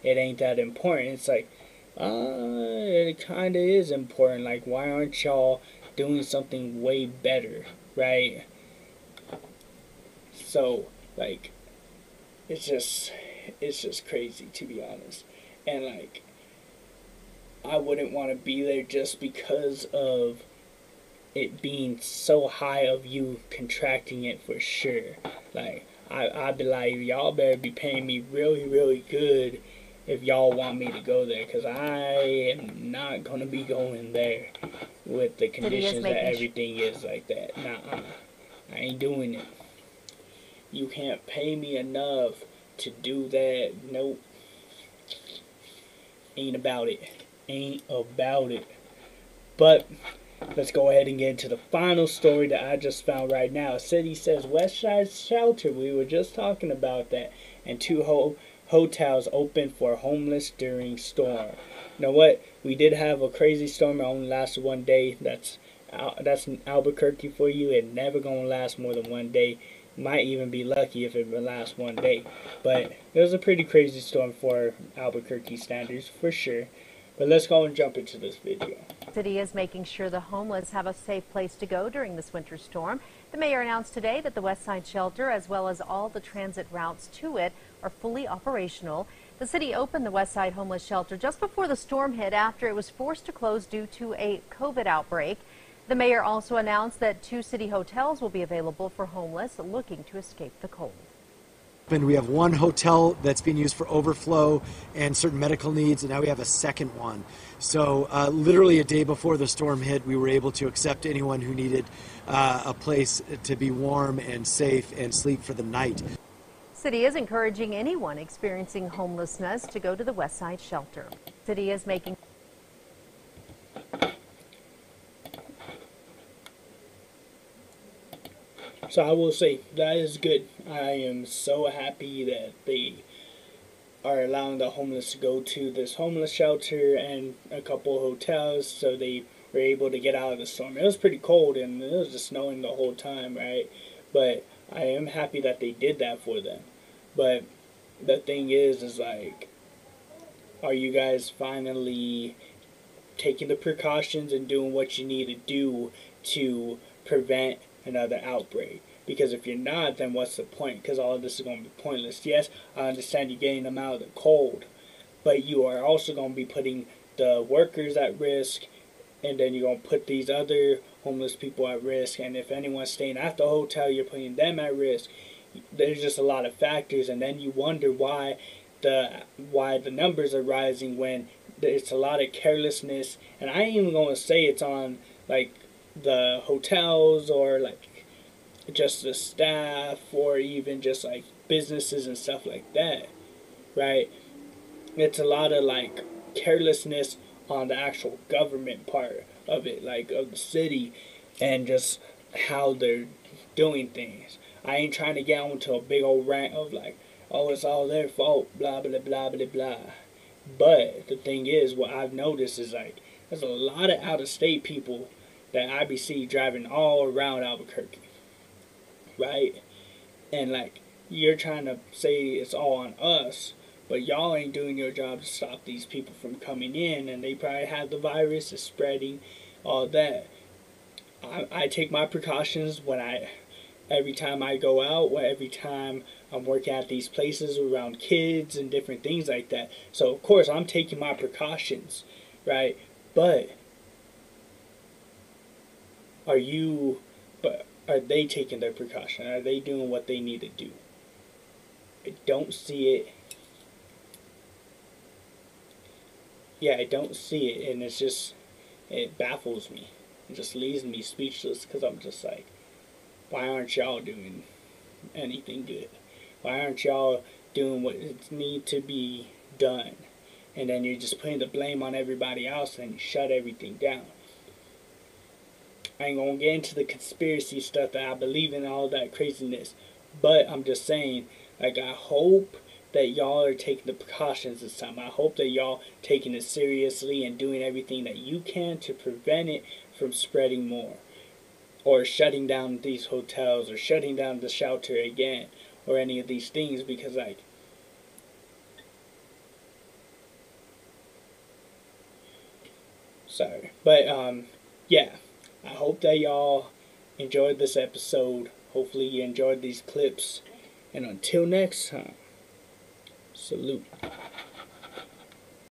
it ain't that important. It's like, it kind of is important. Like, why aren't y'all doing something way better, right? So, like, it's just, it's just crazy, to be honest. And like, I wouldn't want to be there just because of it being so high of you contracting it for sure. Like, I'd be like, y'all better be paying me really, really good if y'all want me to go there, because I am not going to be going there with the City is conditions that making everything is like that. Nah, I ain't doing it. You can't pay me enough to do that. Nope. Ain't about it. Ain't about it. But let's go ahead and get into the final story that I just found right now. City says West Side Shelter. We were just talking about that. And two hotels open for homeless during storm. You know what? We did have a crazy storm. It only lasted one day. That's Albuquerque for you. It never gonna last more than one day. Might even be lucky if it lasts one day. But it was a pretty crazy storm for Albuquerque standards for sure. But let's go and jump into this video. City is making sure the homeless have a safe place to go during this winter storm. The mayor announced today that the West Side Shelter, as well as all the transit routes to it, are fully operational. The city opened the West Side Homeless Shelter just before the storm hit after it was forced to close due to a COVID outbreak. The mayor also announced that 2 city hotels will be available for homeless looking to escape the cold. And we have one hotel that's being used for overflow and certain medical needs, and now we have a second one. So literally a day before the storm hit, we were able to accept anyone who needed a place to be warm and safe and sleep for the night. City is encouraging anyone experiencing homelessness to go to the West Side Shelter. City is making So I will say that is good. I am so happy that they are allowing the homeless to go to this homeless shelter and a couple hotels so they were able to get out of the storm. It was pretty cold and it was just snowing the whole time, right? But I am happy that they did that for them. But the thing is like, are you guys finally taking the precautions and doing what you need to do to prevent another outbreak? Because if you're not, then what's the point? Because all of this is going to be pointless. Yes, I understand you're getting them out of the cold, but you are also going to be putting the workers at risk, and then you're going to put these other homeless people at risk. And if anyone's staying at the hotel, you're putting them at risk. There's just a lot of factors, and then you wonder why the numbers are rising when it's a lot of carelessness. And I ain't even going to say it's on like the hotels or like just the staff or even just like businesses and stuff like that, right? It's a lot of like carelessness on the actual government part of it, like of the city, and just how they're doing things. I ain't trying to get onto a big old rant of like, oh, it's all their fault, blah blah blah blah blah. But the thing is, what I've noticed is like there's a lot of out of state people that I be see driving all around Albuquerque, right? And like, you're trying to say it's all on us, but y'all ain't doing your job to stop these people from coming in, and they probably have the virus, is spreading, all that. I take my precautions every time I go out, every time I'm working at these places around kids and different things like that. So of course I'm taking my precautions, right? But are you? But are they taking their precaution? Are they doing what they need to do? I don't see it. Yeah, I don't see it, and it baffles me. It just leaves me speechless because I'm just like, why aren't y'all doing anything good? Why aren't y'all doing what needs to be done? And then you're just putting the blame on everybody else and you shut everything down. I ain't gonna get into the conspiracy stuff that I believe in, all that craziness, but I'm just saying, like, I hope that y'all are taking the precautions this time. I hope that y'all taking it seriously and doing everything that you can to prevent it from spreading more, or shutting down these hotels, or shutting down the shelter again, or any of these things, because like, Sorry. But, yeah. I hope that y'all enjoyed this episode. Hopefully you enjoyed these clips. And until next time, salute.